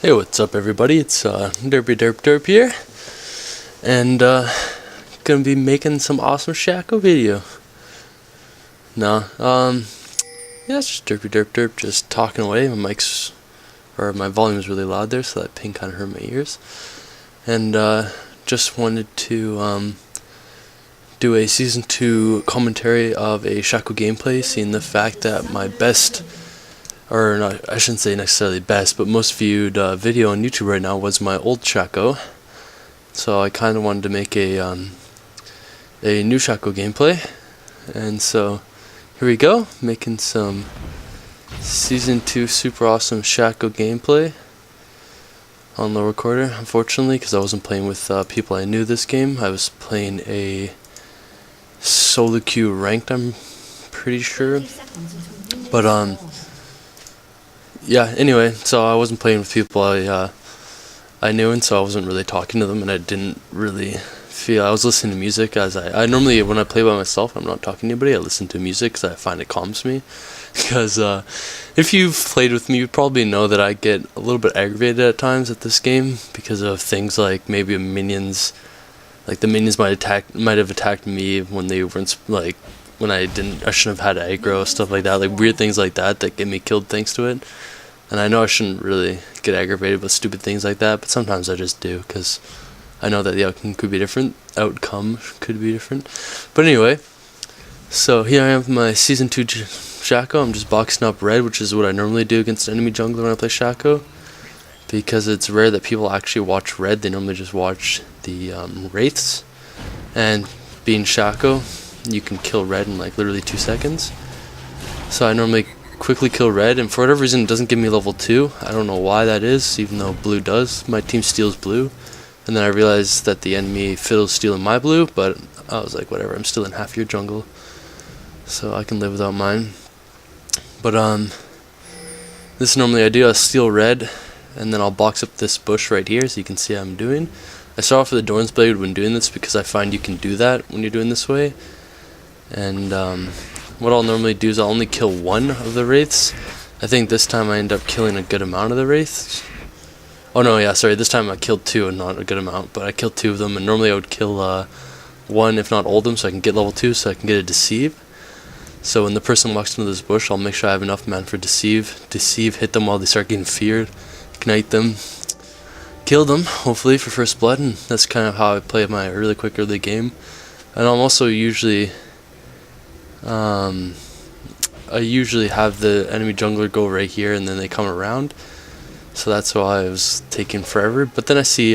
Hey, what's up everybody? It's Durpy Durp Durp here, and gonna be making some awesome Shaco video. No, yeah, it's just Durpy Durp Durp, just talking away. My volume's really loud there, so that ping kind of hurt my ears. And just wanted to do a season 2 commentary of a Shaco gameplay, seeing the fact that my best, or not, I shouldn't say necessarily best, but most viewed video on YouTube right now was my old Shaco. So I kind of wanted to make a new Shaco gameplay, and so here we go, making some season 2 super awesome Shaco gameplay on low recorder. Unfortunately, because I wasn't playing with people I knew this game, I was playing a solo queue ranked, I'm pretty sure, but yeah, anyway, so I wasn't playing with people I knew, and so I wasn't really talking to them, and I didn't really feel, I was listening to music, as I normally, when I play by myself, I'm not talking to anybody, I listen to music because I find it calms me, because if you've played with me, you probably know that I get a little bit aggravated at times at this game, because of things like maybe minions, like the minions might have attacked me when they weren't, like, when I shouldn't have had aggro, stuff like that, like weird things like that get me killed thanks to it. And I know I shouldn't really get aggravated with stupid things like that, but sometimes I just do, because I know that the outcome could be different. But anyway, so here I am with my Season 2 Shaco. I'm just boxing up red, which is what I normally do against enemy jungler when I play Shaco, because it's rare that people actually watch red. They normally just watch the wraiths, and being Shaco, you can kill red in like literally 2 seconds. So I normally quickly kill red, and for whatever reason it doesn't give me level 2. I don't know why that is, even though blue does. My team steals blue, and then I realized that the enemy fiddles stealing my blue, but I was like, whatever, I'm still in half your jungle, so I can live without mine. But this normally I do, I'll steal red, and then I'll box up this bush right here, so you can see how I'm doing. I start off with the Dorn's Blade when doing this, because I find you can do that when you're doing this way. And what I'll normally do is I'll only kill one of the wraiths. I think this time I end up killing a good amount of the wraiths. Oh no, yeah, sorry, this time I killed 2 and not a good amount, but I killed 2 of them, and normally I would kill one, if not all of them, so I can get level 2, so I can get a deceive. So when the person walks into this bush, I'll make sure I have enough mana for deceive, hit them while they start getting feared, ignite them, kill them, hopefully for first blood, and that's kind of how I play my really quick early game. And I'm also usually I usually have the enemy jungler go right here, and then they come around, so that's why I was taking forever. But then I see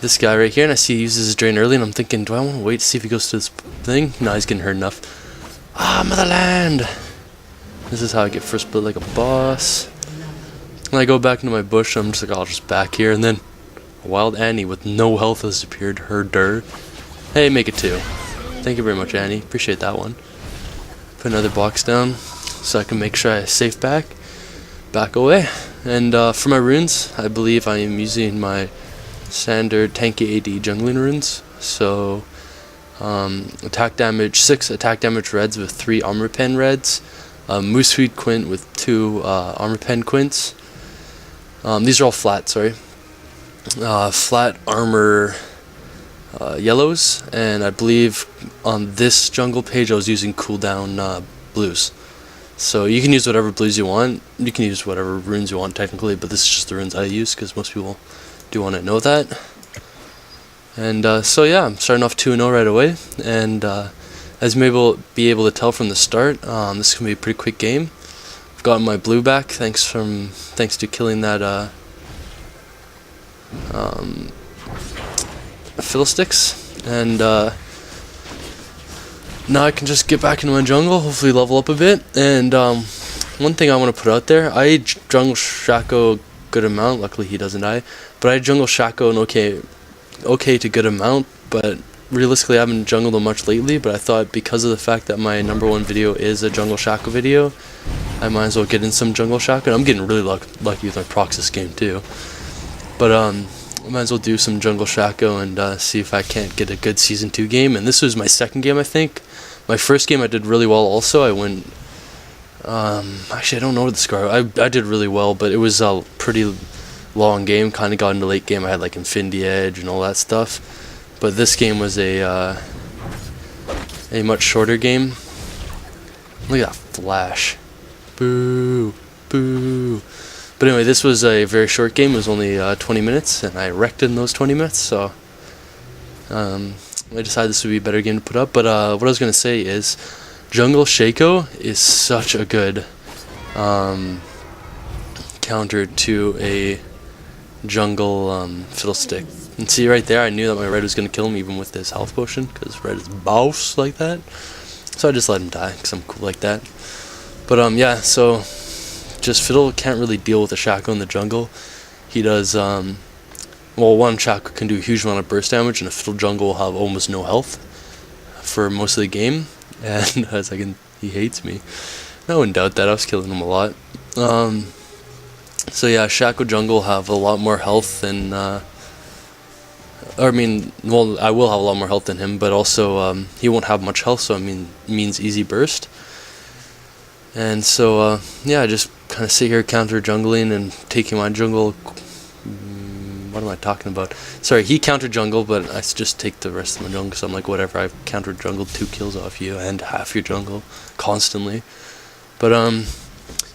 this guy right here, and I see he uses his drain early, and I'm thinking, do I want to wait to see if he goes to this thing? No, he's getting hurt enough. Ah, motherland! This is how I get first blood like a boss. And I go back into my bush, and I'm just like, I'll just back here, and then a wild Annie with no health has appeared. Hey, make it 2. Thank you very much, Annie. Appreciate that one. Put another box down so I can make sure I safe back away. And for my runes, I believe I am using my standard tanky AD jungling runes. So attack damage 6 attack damage reds with 3 armor pen reds, Mooseweed Quint with 2 armor pen quints. These are all flat, sorry. Flat armor yellows, and I believe on this jungle page I was using cooldown blues. So you can use whatever blues you want, you can use whatever runes you want technically, but this is just the runes I use because most people do want to know that. And so yeah, I'm starting off 2-0 right away, and as you may be able to tell from the start, this is going to be a pretty quick game. I've gotten my blue back thanks to killing that Fiddlesticks, and now I can just get back into my jungle, hopefully level up a bit. And one thing I want to put out there, I jungle Shaco a good amount, luckily he doesn't die, but I jungle Shaco an okay to good amount, but realistically I haven't jungled him much lately. But I thought, because of the fact that my #1 video is a Jungle Shaco video, I might as well get in some Jungle Shaco, and I'm getting really lucky with my procs this game too. But I might as well do some Jungle Shaco and see if I can't get a good Season 2 game. And this was my second game, I think. My first game I did really well also. I went Actually, I don't know what the score. I did really well, but it was a pretty long game. Kind of got into late game. I had like Infinity Edge and all that stuff. But this game was a much shorter game. Look at that flash. Boo, boo. But anyway, this was a very short game. It was only 20 minutes, and I wrecked it in those 20 minutes. So I decided this would be a better game to put up. But what I was going to say is Jungle Shaco is such a good counter to a jungle fiddlestick. And see right there, I knew that my red was going to kill him even with this health potion, because red is boss like that. So I just let him die, because I'm cool like that. But yeah, so just Fiddle can't really deal with a Shaco in the jungle. He does, well, one Shaco can do a huge amount of burst damage, and a Fiddle jungle will have almost no health for most of the game. And as he hates me. I wouldn't doubt that. I was killing him a lot. So yeah, Shaco jungle have a lot more health than, I mean, well, I will have a lot more health than him, but also he won't have much health, so it means easy burst. And so yeah, I just kind of sit here counter jungling and taking my jungle. What am I talking about? Sorry, he countered jungle, but I just take the rest of my jungle, so I'm like, whatever, I've countered jungle 2 kills off you and half your jungle constantly. But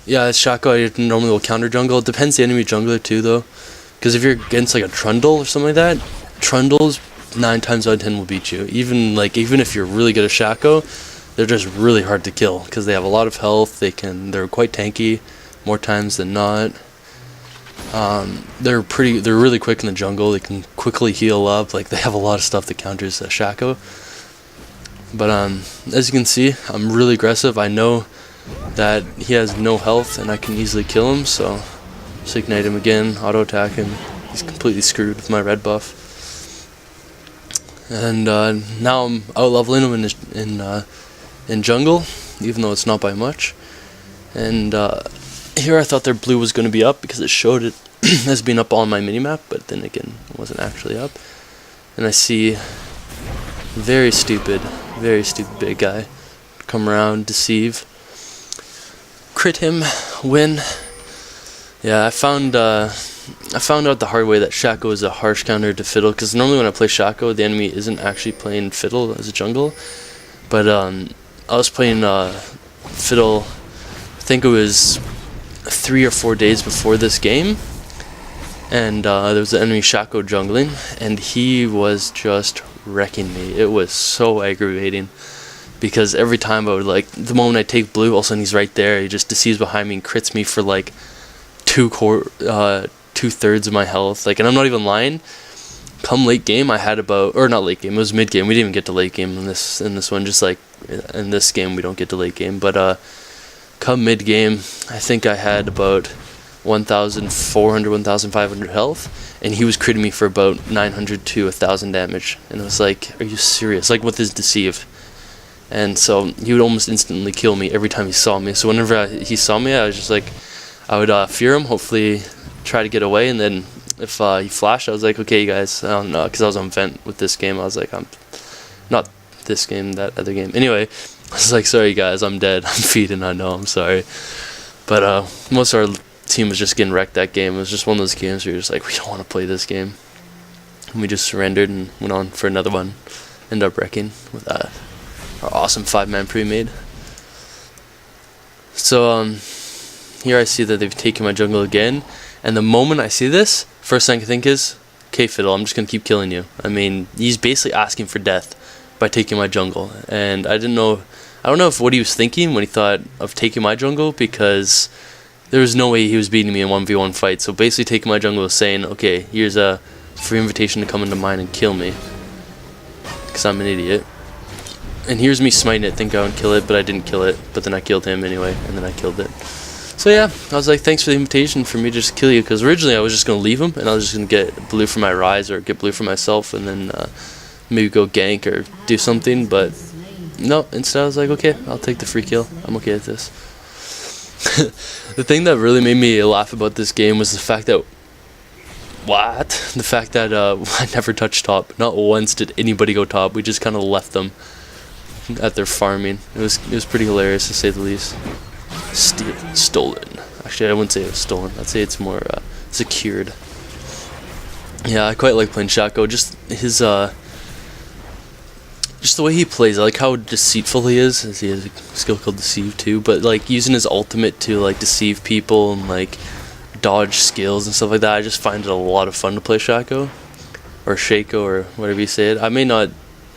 yeah, as Shaco, I normally will counter jungle. It depends the enemy jungler too, though, because if you're against like a Trundle or something like that, Trundles 9 times out of 10 will beat you. Even if you're really good at Shaco, they're just really hard to kill because they have a lot of health. They're quite tanky more times than not. They're really quick in the jungle. They can quickly heal up. Like, they have a lot of stuff that counters Shaco. But as you can see, I'm really aggressive. I know that he has no health and I can easily kill him, so just ignite him again, auto attack him. He's completely screwed with my red buff. And now I'm out leveling him in jungle, even though it's not by much. And here I thought their blue was going to be up because it showed it as being up on my minimap, but then again, it wasn't actually up. And I see very stupid big guy come around, deceive, crit him, win. Yeah, I found out the hard way that Shaco is a harsh counter to Fiddle, because normally when I play Shaco, the enemy isn't actually playing Fiddle as a jungle. But I was playing Fiddle, I think it was 3 or 4 days before this game, and there was an enemy Shaco jungling, and he was just wrecking me. It was so aggravating, because every time I would, like, the moment I take blue, all of a sudden he's right there, he just deceives behind me and crits me for like 2/3 of my health. Like, and I'm not even lying, come late game I had about, or not late game, it was mid game, we didn't even get to late game in this one, just like in this game we don't get to late game, but come mid game I think I had about 1,400 1,500 health, and he was critting me for about 900 to 1,000 damage, and I was like, are you serious? Like, with his deceive. And so he would almost instantly kill me every time he saw me. So whenever he saw me, I was just like, I would fear him, hopefully try to get away, and then if he flashed, I was like, okay, you guys, I don't know, because I was on vent with this game. I was like, I'm not this game, that other game. Anyway, I was like, sorry guys, I'm dead. I'm feeding, I know, I'm sorry. But most of our team was just getting wrecked that game. It was just one of those games where you're just like, we don't want to play this game. And we just surrendered and went on for another one. Ended up wrecking with our awesome 5-man pre-made. So here I see that they've taken my jungle again, and the moment I see this, first thing I think is, okay Fiddle, I'm just gonna keep killing you. I mean, he's basically asking for death by taking my jungle, and I don't know if what he was thinking when he thought of taking my jungle, because there was no way he was beating me in 1v1 fight. So basically taking my jungle was saying, okay, here's a free invitation to come into mine and kill me, because I'm an idiot. And here's me smiting it, think I would kill it, but I didn't kill it, but then I killed him anyway, and then I killed it. So yeah, I was like, thanks for the invitation for me to just kill you, because originally I was just going to leave him, and I was just going to get blue for my rise, or get blue for myself, and then maybe go gank or do something, but no, instead I was like, okay, I'll take the free kill, I'm okay with this. The thing that really made me laugh about this game was the fact that, I never touched top. Not once did anybody go top, we just kind of left them at their farming. It was pretty hilarious, to say the least. stolen. Actually, I wouldn't say it was stolen. I'd say it's more secured. Yeah, I quite like playing Shaco. Just his just the way he plays. I like how deceitful he is. As he has a skill called Deceive too. But like using his ultimate to like deceive people and like dodge skills and stuff like that. I just find it a lot of fun to play Shaco or Shaco or whatever you say it. I may not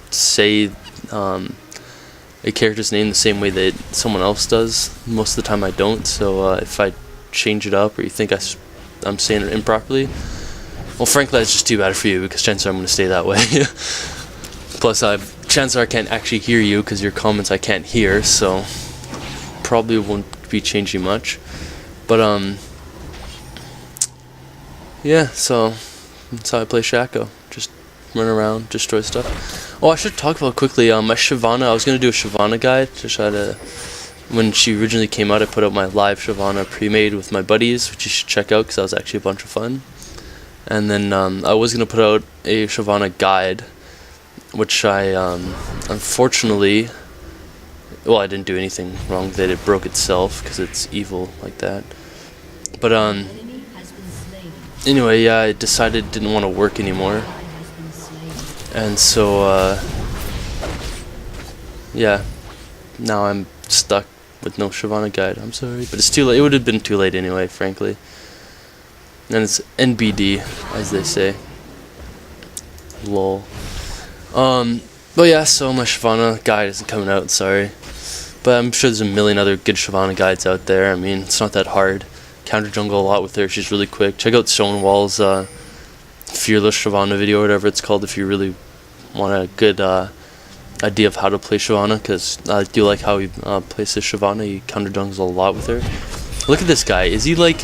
say a character's name the same way that someone else does. Most of the time I don't. So if I change it up or you think I'm saying it improperly, well, frankly, that's just too bad for you because chances are I'm going to stay that way. Plus, chances are I can't actually hear you because your comments I can't hear, so probably won't be changing much. But yeah, so that's how I play Shaco. Just run around, destroy stuff. Oh, I should talk about quickly my Shyvana. I was going to do a Shyvana guide to try to. When she originally came out, I put out my live Shyvana pre-made with my buddies, which you should check out because that was actually a bunch of fun. And then I was going to put out a Shyvana guide, which I unfortunately, well, I didn't do anything wrong with it. It broke itself because it's evil like that. But anyway, yeah, I decided it didn't want to work anymore. And so, yeah, now I'm stuck with no Shyvana guide. I'm sorry, but it's too late. It would have been too late anyway, frankly. And it's NBD, as they say. Lol. But yeah, so my Shyvana guide isn't coming out, sorry. But I'm sure there's a million other good Shyvana guides out there. I mean, it's not that hard. Counter jungle a lot with her, she's really quick. Check out Stonewall's Fearless Shyvana video, or whatever it's called, if you really want a good idea of how to play Shyvana, because I do like how he plays his Shyvana. He counter jungles a lot with her. Look at this guy. Is he like...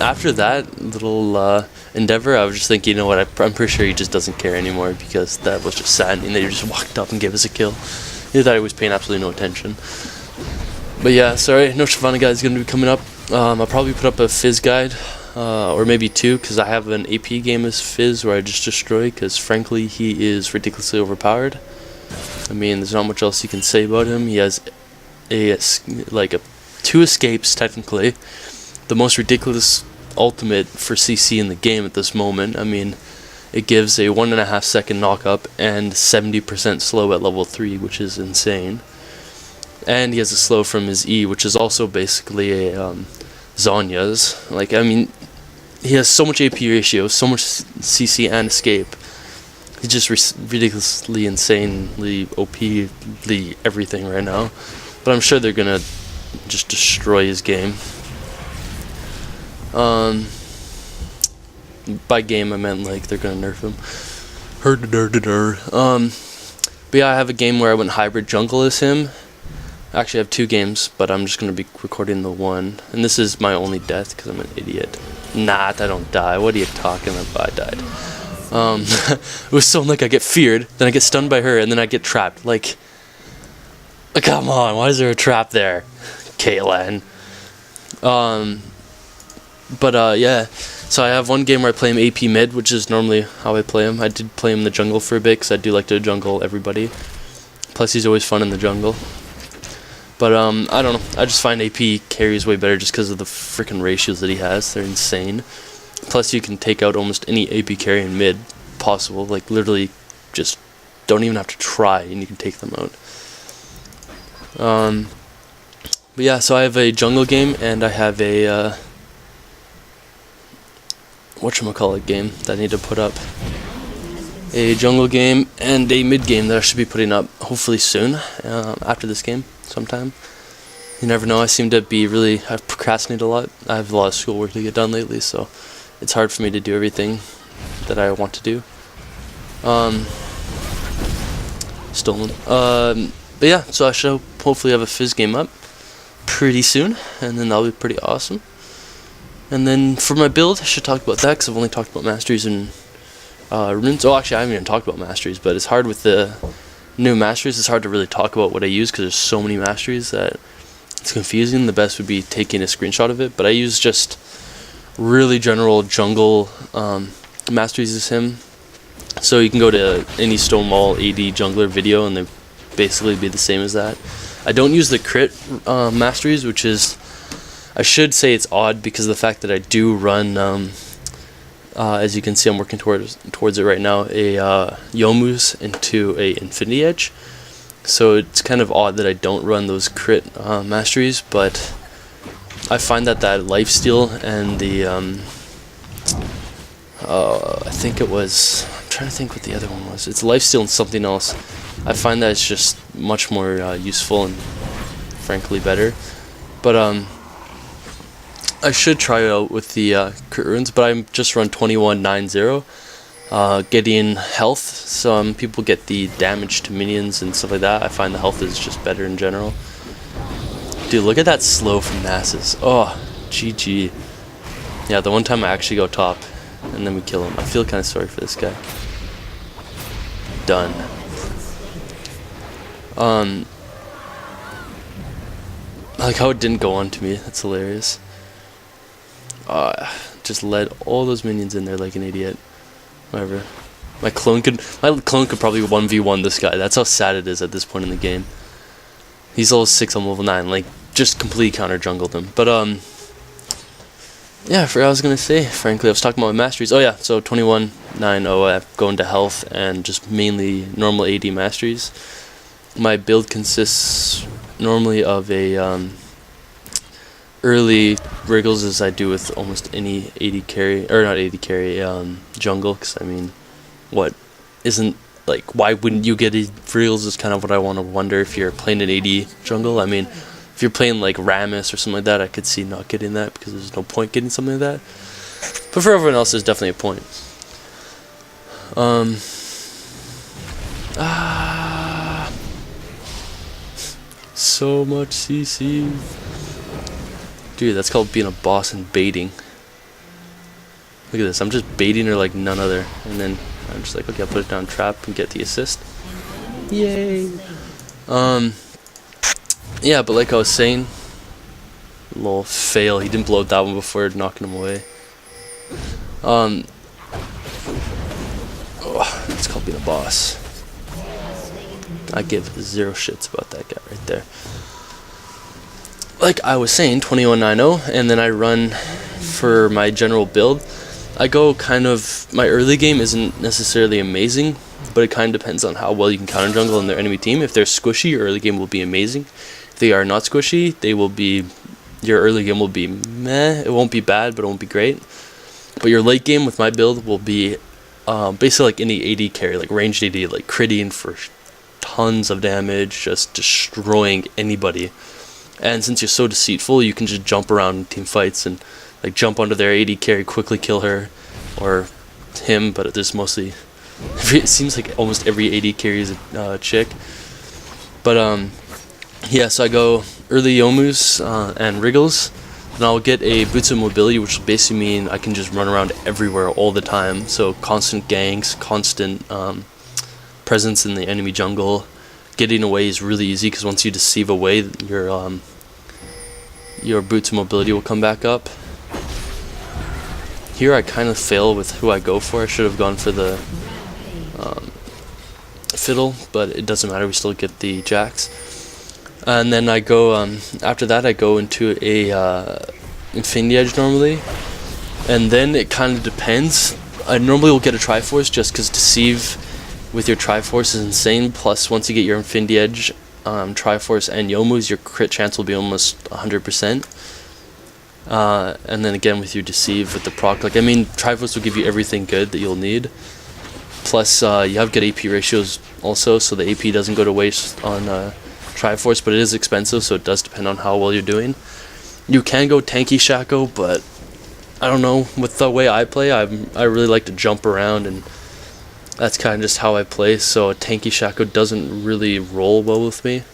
after that little endeavor, I was just thinking, you know what, I'm pretty sure he just doesn't care anymore, because that was just saddening that he just walked up and gave us a kill. He thought he was paying absolutely no attention. But yeah, sorry, no Shyvana guide is going to be coming up. I'll probably put up a Fizz guide, or maybe two, because I have an AP game as Fizz where I just destroy, because frankly he is ridiculously overpowered. I mean, there's not much else you can say about him. He has two escapes technically. The most ridiculous ultimate for CC in the game at this moment. I mean, it gives a 1.5 second knock up and 70% slow at level 3, which is insane. And he has a slow from his E, which is also basically a Zonya's. Like, I mean, he has so much AP ratio, so much CC and escape. He's just ridiculously, insanely OP-ly everything right now. But I'm sure they're gonna just destroy his game. By game I meant like they're gonna nerf him. But yeah, I have a game where I went hybrid jungle as him. Actually, I have two games, but I'm just gonna be recording the one. And this is my only death because I'm an idiot. Nah, I don't die. What are you talking about? I died. It was so like I get feared, then I get stunned by her, and then I get trapped. Like, come on, why is there a trap there, Caitlyn? But yeah, so I have one game where I play him AP mid, which is normally how I play him. I did play him in the jungle for a bit, because I do like to jungle everybody. Plus, he's always fun in the jungle. But I don't know, I just find AP carries way better just because of the freaking ratios that he has. They're insane. Plus, you can take out almost any AP carry in mid possible. Like, literally, just don't even have to try, and you can take them out. But yeah, so I have a jungle game, and I have a whatchamacallit game that I need to put up. A jungle game and a mid game that I should be putting up hopefully soon, after this game sometime. You never know, I seem to be I've procrastinated a lot. I have a lot of schoolwork to get done lately, so it's hard for me to do everything that I want to do. Stolen. But yeah, so I should hopefully have a Fizz game up pretty soon, and then that'll be pretty awesome. And then for my build, I should talk about that, because I've only talked about masteries and runes. Oh, actually, I haven't even talked about masteries, but it's hard with the new masteries. It's hard to really talk about what I use, because there's so many masteries that it's confusing. The best would be taking a screenshot of it, but I use just really general jungle masteries as him. So you can go to any Stonewall AD jungler video, and they basically be the same as that. I don't use the crit masteries, which is, I should say it's odd because of the fact that I do run, as you can see I'm working towards it right now, a Youmuu's into a Infinity Edge. So it's kind of odd that I don't run those crit masteries, but I find that lifesteal and the, I think it was, I'm trying to think what the other one was. It's lifesteal and something else. I find that it's just much more useful and frankly better. But I should try it out with the crit runes, but I just run 2190. Getting health, some people get the damage to minions and stuff like that. I find the health is just better in general. Dude, look at that slow from Nasus. Oh, GG. Yeah, the one time I actually go top and then we kill him. I feel kind of sorry for this guy. Done. I like how it didn't go on to me. That's hilarious. Just led all those minions in there like an idiot. Whatever. My clone could probably 1v1 this guy. That's how sad it is at this point in the game. He's level 6, I'm level 9. Like, just completely counter jungled him. But yeah, I forgot what I was gonna say. Frankly, I was talking about my masteries. Oh yeah, so 2190. I go into health and just mainly normal AD masteries. My build consists normally of a early wriggles, as I do with almost any AD carry, or not AD carry, jungle. Because I mean, what isn't, like, why wouldn't you get wriggles is kind of what I want to wonder if you're playing an AD jungle. I mean, if you're playing like Rammus or something like that, I could see not getting that because there's no point getting something like that. But for everyone else, there's definitely a point. So much CC. Dude, that's called being a boss and baiting. Look at this, I'm just baiting her like none other. And then I'm just like, okay, I'll put it down trap and get the assist. Yay! Yeah, but like I was saying, little fail, he didn't blow up that one before knocking him away. It's called being a boss. I give 0 shits about that guy right there. Like I was saying, 2190, and then I run for my general build. I go kind of, my early game isn't necessarily amazing, but it kind of depends on how well you can counter jungle in their enemy team. If they're squishy, your early game will be amazing. If they are not squishy, they will be, your early game will be meh. It won't be bad, but it won't be great. But your late game with my build will be basically like any AD carry, like ranged AD, like critting for tons of damage, just destroying anybody. And since you're so deceitful, you can just jump around in team fights and like jump onto their AD carry, quickly kill her or him. But there's mostly, it seems like almost every AD carry is a chick. But yeah, so I go early Youmuu's and Wriggles, and I'll get a Boots of Mobility, which will basically mean I can just run around everywhere all the time. So constant ganks, constant presence in the enemy jungle. Getting away is really easy because once you deceive away, your Boots of Mobility will come back up. Here I kind of fail with who I go for. I should have gone for the Fiddle, but it doesn't matter, we still get the Jacks. And then I go, after that I go into a Infinity Edge normally, and then it kind of depends. I normally will get a Triforce just because Deceive with your Triforce is insane, plus once you get your Infinity Edge, Triforce and Youmuu's, your crit chance will be almost 100%. And then again with your Deceive with the proc, like I mean, Triforce will give you everything good that you'll need. Plus you have good AP ratios also, so the AP doesn't go to waste on Triforce, but it is expensive, so it does depend on how well you're doing. You can go tanky Shaco, but I don't know, with the way I play, I really like to jump around, and that's kind of just how I play, so a tanky Shaco doesn't really roll well with me.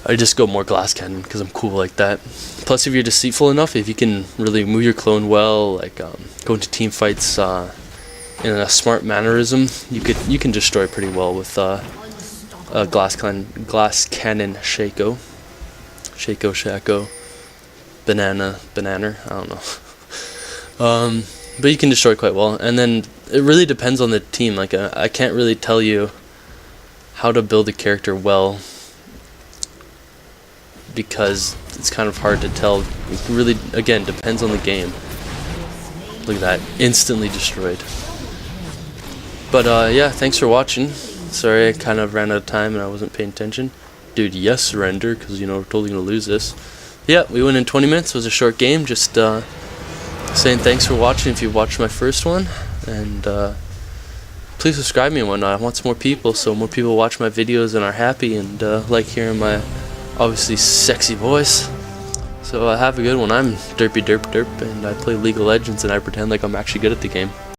I just go more glass cannon because I'm cool like that. Plus if you're deceitful enough, if you can really move your clone well, like go into team fights in a smart mannerism, you can destroy pretty well with glass cannon Shaco. Banana, I don't know. But you can destroy quite well, and then it really depends on the team. Like I can't really tell you how to build a character well because it's kind of hard to tell. It really, again, depends on the game. Look at that, instantly destroyed. But yeah, thanks for watching. Sorry I kind of ran out of time and I wasn't paying attention. Dude, yes, surrender, because, you know, we're totally going to lose this. Yeah, we went in 20 minutes. It was a short game. Just saying thanks for watching if you watched my first one. And please subscribe me and whatnot. I want some more people, so more people watch my videos and are happy and like hearing my obviously sexy voice. So have a good one. I'm Durpy Durp Durp, and I play League of Legends, and I pretend like I'm actually good at the game.